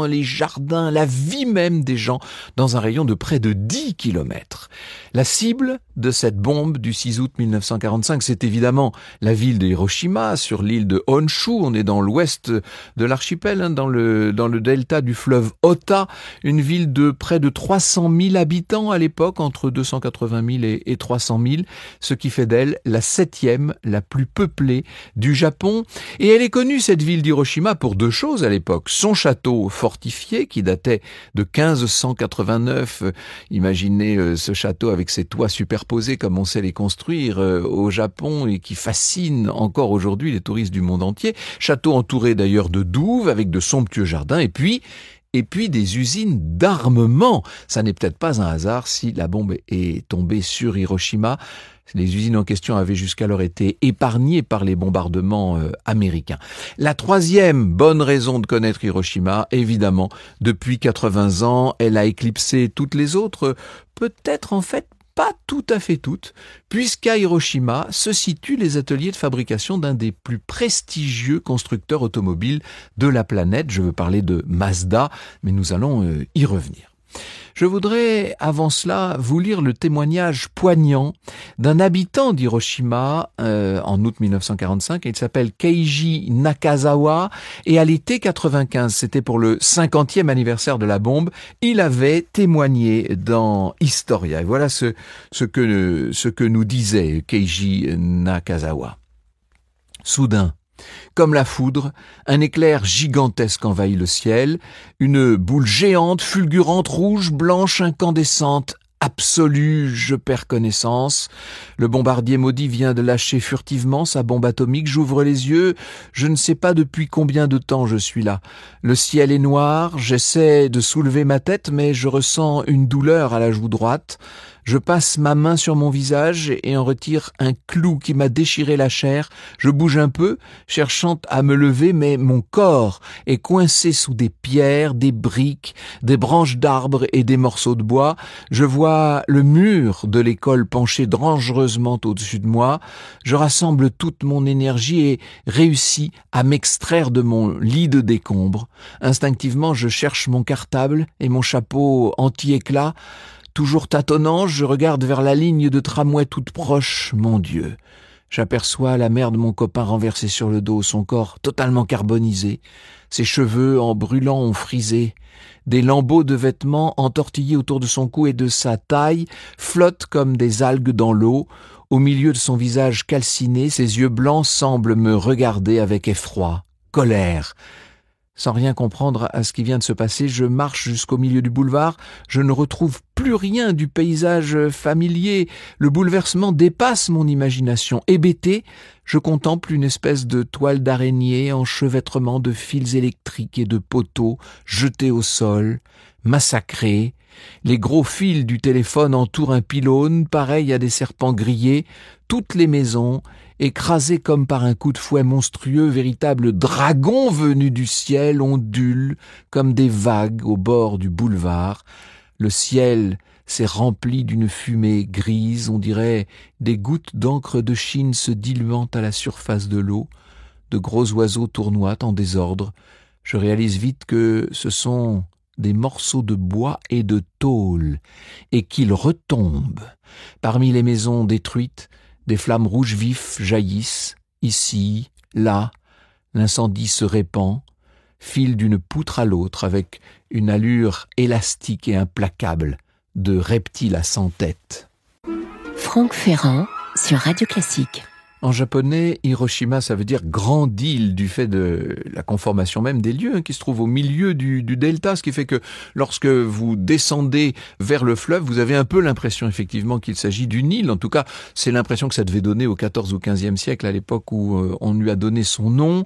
les jardins, la vie même des gens dans un rayon de près de 10 kilomètres. La cible de cette bombe du 6 août 1945, c'est évidemment la ville de Hiroshima, sur l'île de Honshu. On est dans l'ouest de l'archipel, dans le delta du fleuve Ota, une ville de près de 300 000 habitants à l'époque, entre 280 000 et 300 000, ce qui fait d'elle la 7e la plus peuplée du Japon. Et elle est connue, cette ville d'Hiroshima, pour deux choses à l'époque. Son château fortifié qui datait de 1589. Imaginez ce château avec ses toits superposés comme on sait les construire au Japon et qui fascine encore aujourd'hui les touristes du monde entier. Château entouré d'ailleurs de douves avec de somptueux jardins et puis des usines d'armement. Ça n'est peut-être pas un hasard si la bombe est tombée sur Hiroshima. Les usines en question avaient jusqu'alors été épargnées par les bombardements américains. La troisième bonne raison de connaître Hiroshima, évidemment, depuis 80 ans, elle a éclipsé toutes les autres, peut-être en fait pas tout à fait toutes, puisqu'à Hiroshima se situent les ateliers de fabrication d'un des plus prestigieux constructeurs automobiles de la planète. Je veux parler de Mazda, mais nous allons y revenir. Je voudrais, avant cela, vous lire le témoignage poignant d'un habitant d'Hiroshima en août 1945. Il s'appelle Keiji Nakazawa et à l'été 95, c'était pour le 50e anniversaire de la bombe, il avait témoigné dans Historia. Et voilà ce que nous disait Keiji Nakazawa. Soudain, comme la foudre, un éclair gigantesque envahit le ciel, une boule géante, fulgurante, rouge, blanche, incandescente, absolue, je perds connaissance. Le bombardier maudit vient de lâcher furtivement sa bombe atomique, j'ouvre les yeux, je ne sais pas depuis combien de temps je suis là. Le ciel est noir, j'essaie de soulever ma tête, mais je ressens une douleur à la joue droite. Je passe ma main sur mon visage et en retire un clou qui m'a déchiré la chair. Je bouge un peu, cherchant à me lever, mais mon corps est coincé sous des pierres, des briques, des branches d'arbres et des morceaux de bois. Je vois le mur de l'école penché dangereusement au-dessus de moi. Je rassemble toute mon énergie et réussis à m'extraire de mon lit de décombres. Instinctivement, je cherche mon cartable et mon chapeau anti-éclat. Toujours tâtonnant, je regarde vers la ligne de tramway toute proche. Mon Dieu, j'aperçois la mère de mon copain renversée sur le dos, son corps totalement carbonisé. Ses cheveux, en brûlant, ont frisé. Des lambeaux de vêtements entortillés autour de son cou et de sa taille flottent comme des algues dans l'eau. Au milieu de son visage calciné, ses yeux blancs semblent me regarder avec effroi, colère. Sans rien comprendre à ce qui vient de se passer, je marche jusqu'au milieu du boulevard. Je ne retrouve plus rien du paysage familier. Le bouleversement dépasse mon imagination. Hébété, je contemple une espèce de toile d'araignée, enchevêtrement de fils électriques et de poteaux jetés au sol, massacrés. Les gros fils du téléphone entourent un pylône, pareil à des serpents grillés. Toutes les maisons, écrasées comme par un coup de fouet monstrueux, véritables dragons venus du ciel, ondulent comme des vagues au bord du boulevard. Le ciel s'est rempli d'une fumée grise, on dirait des gouttes d'encre de Chine se diluant à la surface de l'eau. De gros oiseaux tournoient en désordre. Je réalise vite que ce sont des morceaux de bois et de tôle, et qu'ils retombent. Parmi les maisons détruites, des flammes rouges vifs jaillissent, ici, là. L'incendie se répand, file d'une poutre à l'autre avec une allure élastique et implacable de reptile à 100 têtes. Franck Ferrand sur Radio Classique. En japonais, Hiroshima, ça veut dire grande île du fait de la conformation même des lieux qui se trouvent au milieu du delta, ce qui fait que lorsque vous descendez vers le fleuve, vous avez un peu l'impression effectivement qu'il s'agit d'une île. En tout cas, c'est l'impression que ça devait donner au XIVe ou XVe siècle, à l'époque où on lui a donné son nom.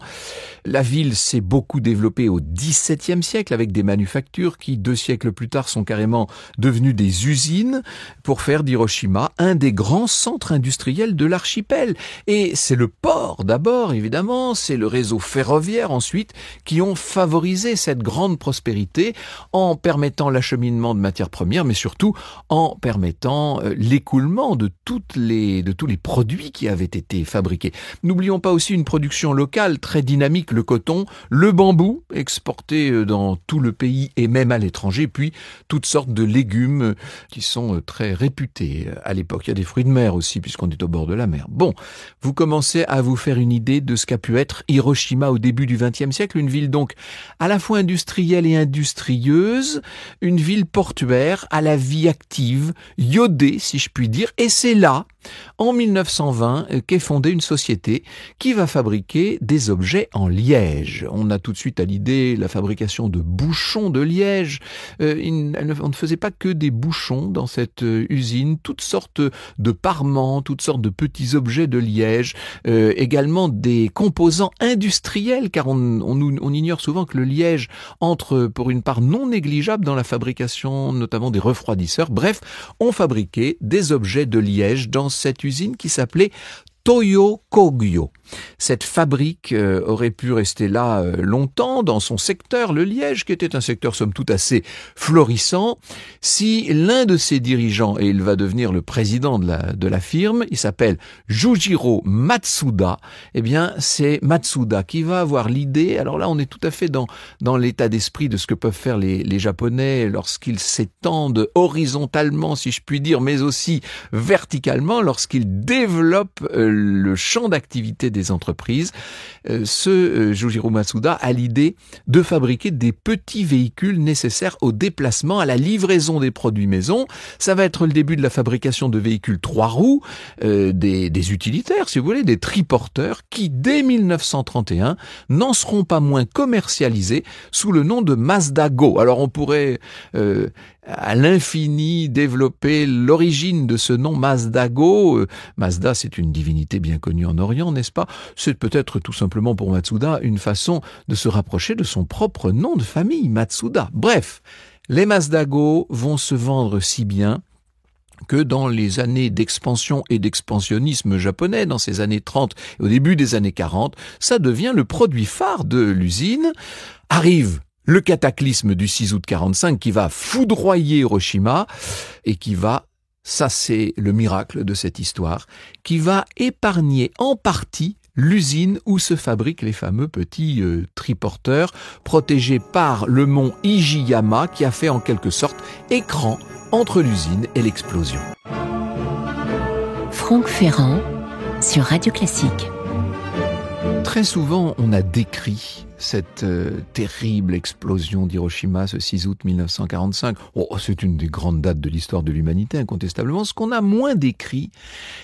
La ville s'est beaucoup développée au XVIIe siècle avec des manufactures qui, 2 siècles plus tard, sont carrément devenues des usines pour faire d'Hiroshima un des grands centres industriels de l'archipel. Et c'est le port d'abord, évidemment, c'est le réseau ferroviaire ensuite, qui ont favorisé cette grande prospérité en permettant l'acheminement de matières premières, mais surtout en permettant l'écoulement de tous les produits qui avaient été fabriqués. N'oublions pas aussi une production locale très dynamique, le coton, le bambou, exporté dans tout le pays et même à l'étranger, puis toutes sortes de légumes qui sont très réputés à l'époque. Il y a des fruits de mer aussi, puisqu'on est au bord de la mer. Bon, vous commencez à vous faire une idée de ce qu'a pu être Hiroshima au début du XXe siècle, une ville donc à la fois industrielle et industrieuse, une ville portuaire à la vie active, iodée si je puis dire, et c'est là, en 1920, qu'est fondée une société qui va fabriquer des objets en liège. On a tout de suite à l'idée la fabrication de bouchons de liège. On ne faisait pas que des bouchons dans cette usine, toutes sortes de parements, toutes sortes de petits objets de liège, également des composants industriels, car on ignore souvent que le liège entre pour une part non négligeable dans la fabrication, notamment des refroidisseurs. Bref, on fabriquait des objets de liège dans cette usine qui s'appelait Toyo Kogyo. Cette fabrique aurait pu rester là longtemps dans son secteur, le liège, qui était un secteur somme toute assez florissant, si l'un de ses dirigeants, et il va devenir le président de la firme, il s'appelle Jujiro Matsuda, eh bien c'est Matsuda qui va avoir l'idée, alors là on est tout à fait dans l'état d'esprit de ce que peuvent faire les Japonais lorsqu'ils s'étendent horizontalement, si je puis dire, mais aussi verticalement, lorsqu'ils développent le champ d'activité des entreprises. Jujiro Matsuda a l'idée de fabriquer des petits véhicules nécessaires au déplacement, à la livraison des produits maison. Ça va être le début de la fabrication de véhicules 3 roues, des utilitaires, si vous voulez, des triporteurs, qui dès 1931 n'en seront pas moins commercialisés sous le nom de Mazda Go. Alors on pourrait à l'infini développer l'origine de ce nom Mazda Go. Mazda, c'est une divinité bien connue en Orient, n'est-ce pas? C'est peut-être tout simplement pour Matsuda une façon de se rapprocher de son propre nom de famille, Matsuda. Bref, les Mazda Go vont se vendre si bien que dans les années d'expansion et d'expansionnisme japonais, dans ces années 30 et au début des années 40, ça devient le produit phare de l'usine. Arrive le cataclysme du 6 août 45 qui va foudroyer Hiroshima et qui va, ça c'est le miracle de cette histoire, qui va épargner en partie l'usine où se fabriquent les fameux petits triporteurs protégés par le mont Ijiyama qui a fait en quelque sorte écran entre l'usine et l'explosion. Franck Ferrand sur Radio Classique. Très souvent, on a décrit cette terrible explosion d'Hiroshima ce 6 août 1945. Oh, c'est une des grandes dates de l'histoire de l'humanité, incontestablement. Ce qu'on a moins décrit,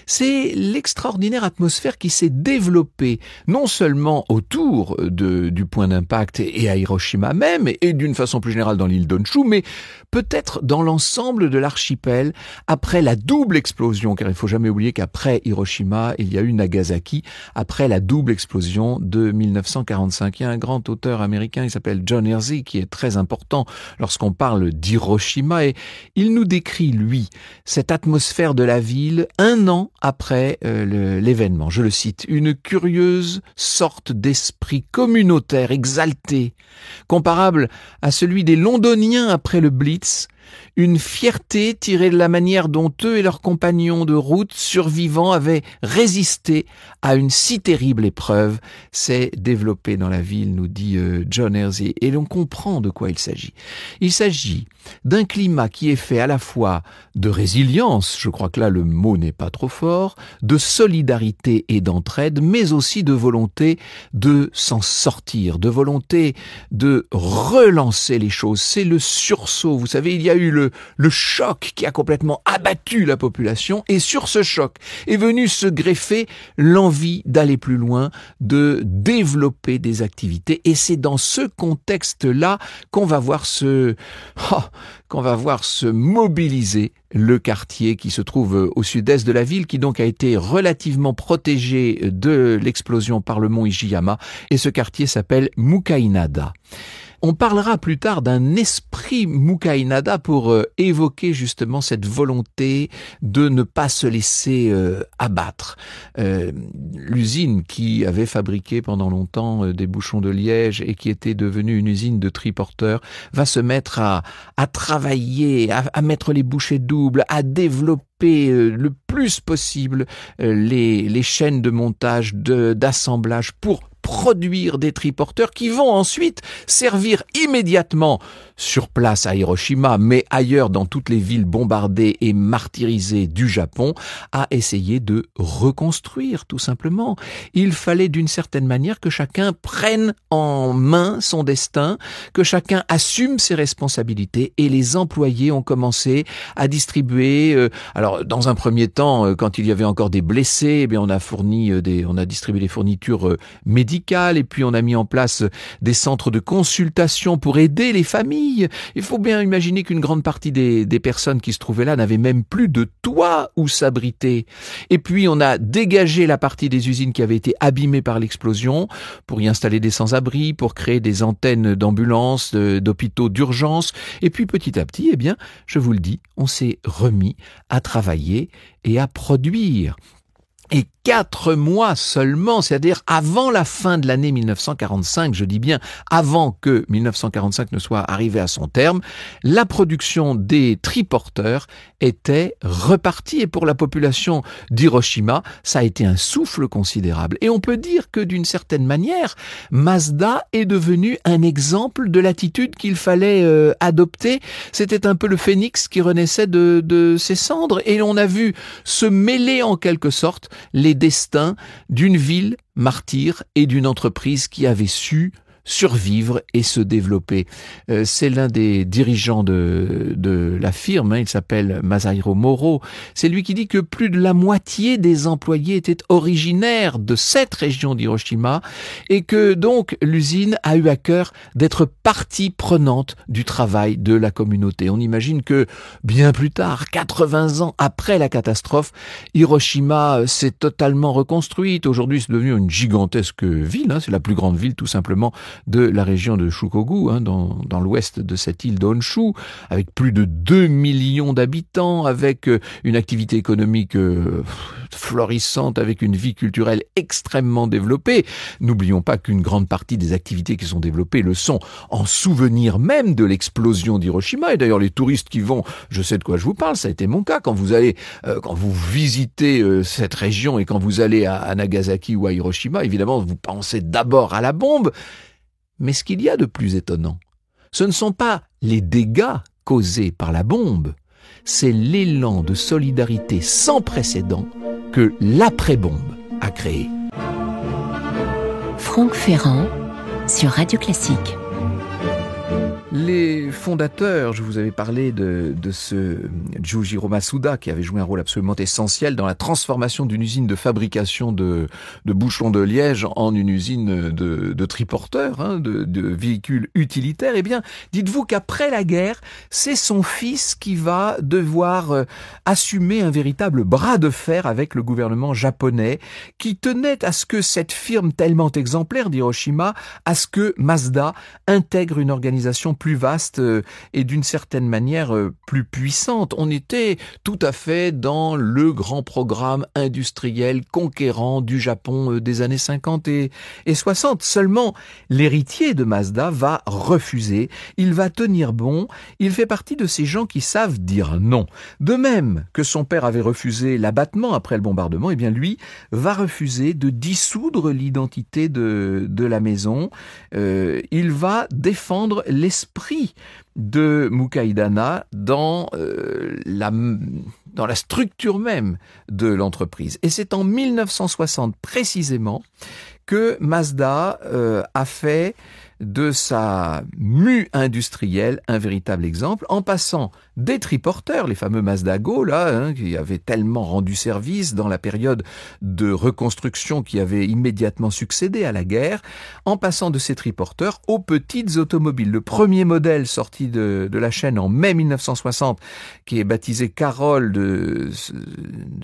c'est l'extraordinaire atmosphère qui s'est développée, non seulement autour du point d'impact et à Hiroshima même, et d'une façon plus générale dans l'île d'Honshu, mais peut-être dans l'ensemble de l'archipel, après la double explosion, car il ne faut jamais oublier qu'après Hiroshima, il y a eu Nagasaki, après la double explosion de 1945. Il y a un grand auteur américain, il s'appelle John Hersey, qui est très important lorsqu'on parle d'Hiroshima, et il nous décrit, lui, cette atmosphère de la ville un an après l'événement. Je le cite, « Une curieuse sorte d'esprit communautaire exalté, comparable à celui des Londoniens après le Blitz, une fierté tirée de la manière dont eux et leurs compagnons de route survivants avaient résisté à une si terrible épreuve, s'est développé dans la ville, nous dit John Hersey. Et l'on comprend de quoi il s'agit. Il s'agit d'un climat qui est fait à la fois de résilience, je crois que là le mot n'est pas trop fort, de solidarité et d'entraide, mais aussi de volonté de s'en sortir, de volonté de relancer les choses. C'est le sursaut. Vous savez, il y a eu le choc qui a complètement abattu la population, et sur ce choc est venu se greffer l'envie d'aller plus loin, de développer des activités, et c'est dans ce contexte-là qu'on va voir se mobiliser le quartier qui se trouve au sud-est de la ville, qui donc a été relativement protégé de l'explosion par le mont Ijiyama, et ce quartier s'appelle Mukainada. On parlera plus tard d'un esprit pris Mukai Nada pour évoquer justement cette volonté de ne pas se laisser abattre. L'usine qui avait fabriqué pendant longtemps des bouchons de liège et qui était devenue une usine de triporteurs va se mettre à travailler, à mettre les bouchées doubles, à développer le plus possible les chaînes de montage, d'assemblage pour produire des triporteurs qui vont ensuite servir immédiatement sur place à Hiroshima, mais ailleurs dans toutes les villes bombardées et martyrisées du Japon, à essayer de reconstruire tout simplement. Il fallait d'une certaine manière que chacun prenne en main son destin, que chacun assume ses responsabilités, et les employés ont commencé à distribuer. Alors dans un premier temps, quand il y avait encore des blessés, eh bien on a distribué des fournitures médicales, et puis on a mis en place des centres de consultation pour aider les familles. Il faut bien imaginer qu'une grande partie des personnes qui se trouvaient là n'avaient même plus de toit où s'abriter. Et puis on a dégagé la partie des usines qui avait été abîmée par l'explosion pour y installer des sans-abri, pour créer des antennes d'ambulances, d'hôpitaux d'urgence. Et puis petit à petit, eh bien, je vous le dis, on s'est remis à travailler et à produire. Et 4 mois seulement, c'est-à-dire avant la fin de l'année 1945, je dis bien avant que 1945 ne soit arrivé à son terme, la production des triporteurs était repartie. Et pour la population d'Hiroshima, ça a été un souffle considérable. Et on peut dire que d'une certaine manière, Mazda est devenu un exemple de l'attitude qu'il fallait adopter. C'était un peu le phénix qui renaissait de ses cendres. Et on a vu se mêler en quelque sorte les destins d'une ville martyre et d'une entreprise qui avait su survivre et se développer. C'est l'un des dirigeants de la firme, il s'appelle Masahiro Moro. C'est lui qui dit que plus de la moitié des employés étaient originaires de cette région d'Hiroshima et que donc l'usine a eu à cœur d'être partie prenante du travail de la communauté. On imagine que bien plus tard, 80 ans après la catastrophe, Hiroshima s'est totalement reconstruite. Aujourd'hui, c'est devenu une gigantesque ville, c'est la plus grande ville tout simplement de la région de Shukoku, dans l'ouest de cette île d'Honshu, avec plus de 2 millions d'habitants, avec une activité économique florissante, avec une vie culturelle extrêmement développée. N'oublions pas qu'une grande partie des activités qui sont développées le sont en souvenir même de l'explosion d'Hiroshima. Et d'ailleurs, les touristes qui vont, je sais de quoi je vous parle, ça a été mon cas, quand vous visitez cette région et quand vous allez à Nagasaki ou à Hiroshima, évidemment, vous pensez d'abord à la bombe. Mais ce qu'il y a de plus étonnant, ce ne sont pas les dégâts causés par la bombe, c'est l'élan de solidarité sans précédent que l'après-bombe a créé. Franck Ferrand sur Radio Classique. Les fondateurs, je vous avais parlé de ce Jujiro Masuda qui avait joué un rôle absolument essentiel dans la transformation d'une usine de fabrication de bouchons de liège en une usine de triporteurs, de véhicules utilitaires. Eh bien, dites-vous qu'après la guerre, c'est son fils qui va devoir assumer un véritable bras de fer avec le gouvernement japonais qui tenait à ce que cette firme tellement exemplaire d'Hiroshima, à ce que Mazda intègre une organisation plus vaste et d'une certaine manière plus puissante. On était tout à fait dans le grand programme industriel conquérant du Japon des années 50 et 60. Seulement, l'héritier de Mazda va refuser, il va tenir bon, il fait partie de ces gens qui savent dire non. De même que son père avait refusé l'abattement après le bombardement, eh bien lui va refuser de dissoudre l'identité de la maison. Il va défendre l'esprit de Mukai Nada dans la structure même de l'entreprise. Et c'est en 1960 précisément que Mazda a fait de sa mue industrielle un véritable exemple, en passant des triporteurs, les fameux Mazda Go, qui avaient tellement rendu service dans la période de reconstruction qui avait immédiatement succédé à la guerre, en passant de ces triporteurs aux petites automobiles. Le premier modèle sorti de la chaîne en mai 1960, qui est baptisé Carole de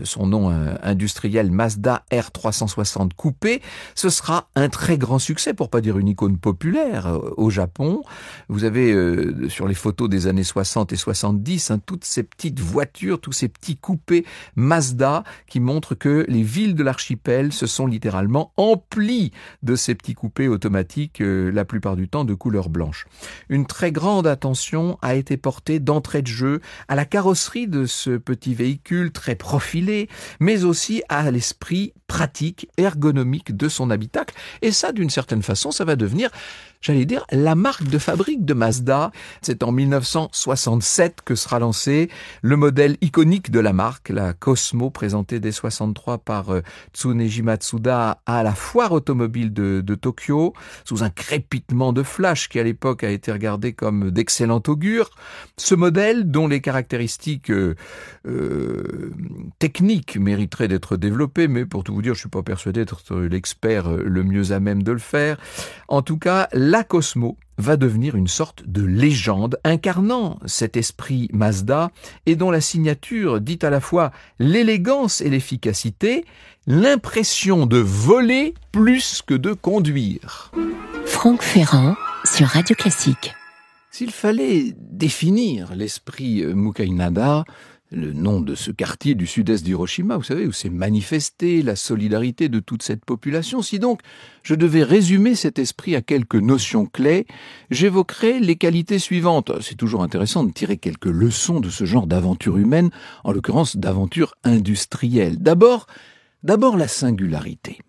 son nom industriel Mazda R360 coupé, ce sera un très grand succès, pour pas dire une icône populaire, guerre au Japon. Vous avez sur les photos des années 60 et 70 toutes ces petites voitures, tous ces petits coupés Mazda qui montrent que les villes de l'archipel se sont littéralement emplies de ces petits coupés automatiques, la plupart du temps de couleur blanche. Une très grande attention a été portée d'entrée de jeu à la carrosserie de ce petit véhicule très profilé, mais aussi à l'esprit pratique, ergonomique de son habitacle. Et ça, d'une certaine façon, ça va devenir, j'allais dire, la marque de fabrique de Mazda. C'est en 1967 que sera lancé le modèle iconique de la marque, la Cosmo, présentée dès 63 par Tsuneji Matsuda à la foire automobile de Tokyo, sous un crépitement de flash qui à l'époque a été regardé comme d'excellent augure. Ce modèle, dont les caractéristiques techniques mériteraient d'être développées, mais pour tout vous dire, je suis pas persuadé d'être l'expert le mieux à même de le faire. En tout cas, la Cosmo va devenir une sorte de légende incarnant cet esprit Mazda et dont la signature dit à la fois l'élégance et l'efficacité, l'impression de voler plus que de conduire. Franck Ferrand sur Radio Classique. S'il fallait définir l'esprit Mukainada, le nom de ce quartier du sud-est d'Hiroshima, vous savez, où s'est manifestée la solidarité de toute cette population. Si donc je devais résumer cet esprit à quelques notions clés, j'évoquerais les qualités suivantes. C'est toujours intéressant de tirer quelques leçons de ce genre d'aventure humaine, en l'occurrence d'aventure industrielle. D'abord la singularité.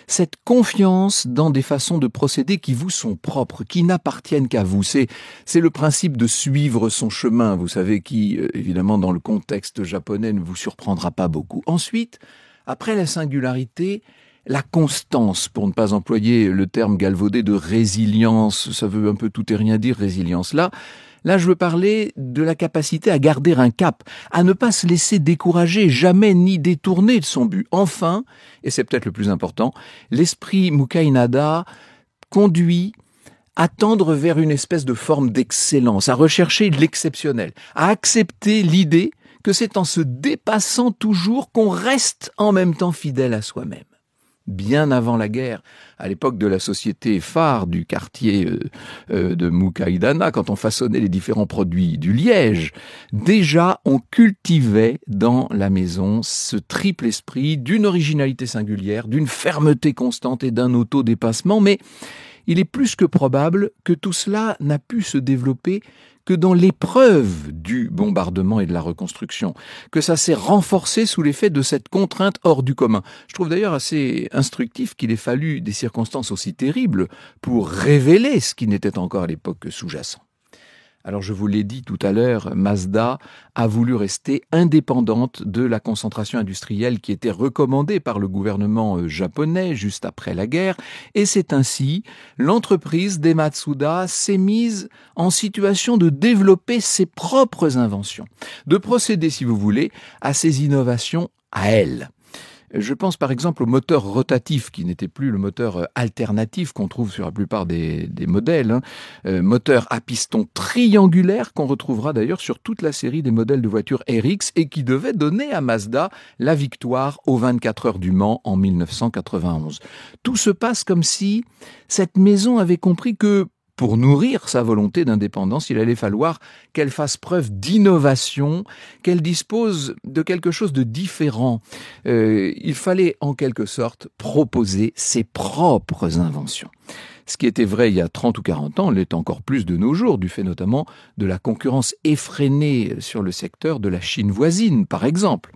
Cette confiance dans des façons de procéder qui vous sont propres, qui n'appartiennent qu'à vous. C'est le principe de suivre son chemin, vous savez, qui, évidemment, dans le contexte japonais, ne vous surprendra pas beaucoup. Ensuite, après la singularité, la constance, pour ne pas employer le terme galvaudé de résilience, ça veut un peu tout et rien dire, résilience. Là, je veux parler de la capacité à garder un cap, à ne pas se laisser décourager, jamais ni détourner de son but. Enfin, et c'est peut-être le plus important, l'esprit Mukainada conduit à tendre vers une espèce de forme d'excellence, à rechercher l'exceptionnel, à accepter l'idée que c'est en se dépassant toujours qu'on reste en même temps fidèle à soi-même. Bien avant la guerre, à l'époque de la société phare du quartier de Mukaidana, quand on façonnait les différents produits du liège, déjà on cultivait dans la maison ce triple esprit d'une originalité singulière, d'une fermeté constante et d'un autodépassement, mais il est plus que probable que tout cela n'a pu se développer que dans l'épreuve du bombardement et de la reconstruction, que ça s'est renforcé sous l'effet de cette contrainte hors du commun. Je trouve d'ailleurs assez instructif qu'il ait fallu des circonstances aussi terribles pour révéler ce qui n'était encore à l'époque que sous-jacent. Alors je vous l'ai dit tout à l'heure, Mazda a voulu rester indépendante de la concentration industrielle qui était recommandée par le gouvernement japonais juste après la guerre, et c'est ainsi l'entreprise des Matsuda s'est mise en situation de développer ses propres inventions, de procéder, si vous voulez, à ces innovations à elle. Je pense par exemple au moteur rotatif qui n'était plus le moteur alternatif qu'on trouve sur la plupart des modèles, moteur à piston triangulaire qu'on retrouvera d'ailleurs sur toute la série des modèles de voitures RX et qui devait donner à Mazda la victoire aux 24 heures du Mans en 1991. Tout se passe comme si cette maison avait compris que pour nourrir sa volonté d'indépendance, il allait falloir qu'elle fasse preuve d'innovation, qu'elle dispose de quelque chose de différent. Il fallait en quelque sorte proposer ses propres inventions. Ce qui était vrai il y a 30 ou 40 ans l'est encore plus de nos jours, du fait notamment de la concurrence effrénée sur le secteur de la Chine voisine, par exemple.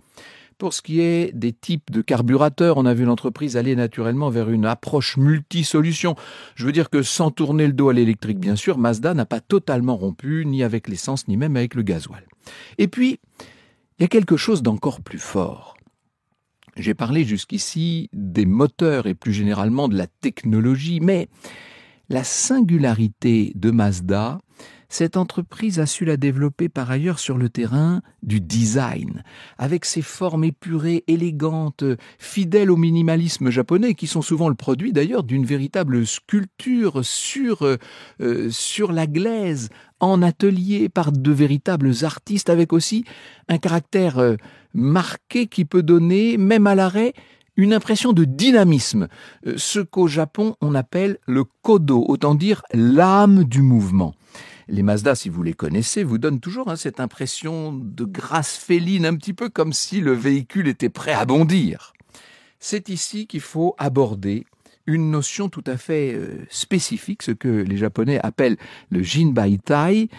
Pour ce qui est des types de carburateurs, on a vu l'entreprise aller naturellement vers une approche multi-solution. Je veux dire que sans tourner le dos à l'électrique, bien sûr, Mazda n'a pas totalement rompu, ni avec l'essence, ni même avec le gasoil. Et puis, il y a quelque chose d'encore plus fort. J'ai parlé jusqu'ici des moteurs et plus généralement de la technologie, mais la singularité de Mazda, cette entreprise a su la développer par ailleurs sur le terrain du design, avec ses formes épurées, élégantes, fidèles au minimalisme japonais, qui sont souvent le produit d'ailleurs d'une véritable sculpture sur la glaise, en atelier, par de véritables artistes, avec aussi un caractère marqué qui peut donner, même à l'arrêt, une impression de dynamisme, ce qu'au Japon on appelle le kodo, autant dire l'âme du mouvement. Les Mazda, si vous les connaissez, vous donnent toujours cette impression de grâce féline, un petit peu comme si le véhicule était prêt à bondir. C'est ici qu'il faut aborder une notion tout à fait spécifique, ce que les Japonais appellent le Jinbaitai,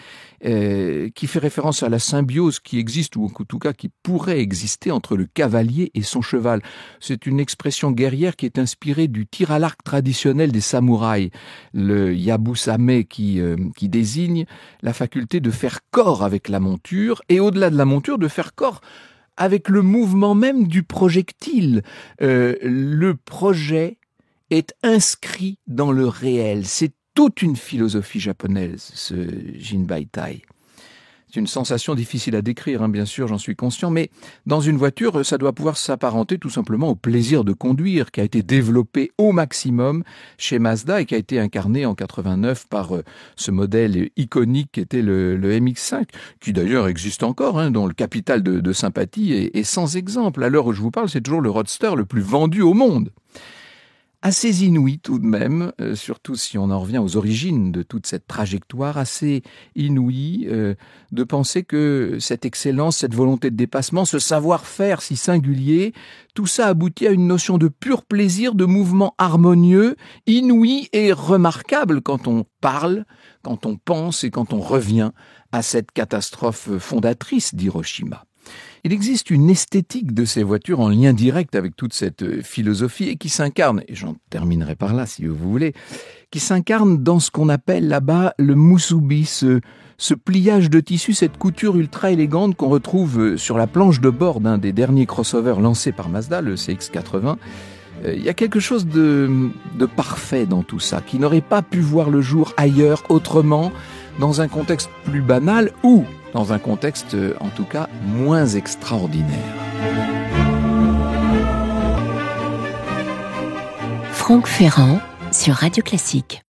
qui fait référence à la symbiose qui existe, ou en tout cas qui pourrait exister entre le cavalier et son cheval. C'est une expression guerrière qui est inspirée du tir à l'arc traditionnel des samouraïs, le yabusame qui désigne la faculté de faire corps avec la monture, et au-delà de la monture, de faire corps avec le mouvement même du projectile. Le projet est inscrit dans le réel. C'est toute une philosophie japonaise, ce Jinbaitai. C'est une sensation difficile à décrire, bien sûr, j'en suis conscient, mais dans une voiture, ça doit pouvoir s'apparenter tout simplement au plaisir de conduire, qui a été développé au maximum chez Mazda et qui a été incarné en 89 par ce modèle iconique qui était le MX-5, qui d'ailleurs existe encore, dont le capital de sympathie est sans exemple. À l'heure où je vous parle, c'est toujours le roadster le plus vendu au monde. Assez inouï tout de même, surtout si on en revient aux origines de toute cette trajectoire, assez inouï de penser que cette excellence, cette volonté de dépassement, ce savoir-faire si singulier, tout ça aboutit à une notion de pur plaisir, de mouvement harmonieux, inouï et remarquable quand on parle, quand on pense et quand on revient à cette catastrophe fondatrice d'Hiroshima. Il existe une esthétique de ces voitures en lien direct avec toute cette philosophie et qui s'incarne, et j'en terminerai par là si vous voulez, qui s'incarne dans ce qu'on appelle là-bas le musubi, ce pliage de tissu, cette couture ultra élégante qu'on retrouve sur la planche de bord d'un des derniers crossovers lancés par Mazda, le CX-80. Il y a quelque chose de parfait dans tout ça, qui n'aurait pas pu voir le jour ailleurs, autrement, dans un contexte plus banal ou dans un contexte, en tout cas, moins extraordinaire. Franck Ferrand sur Radio Classique.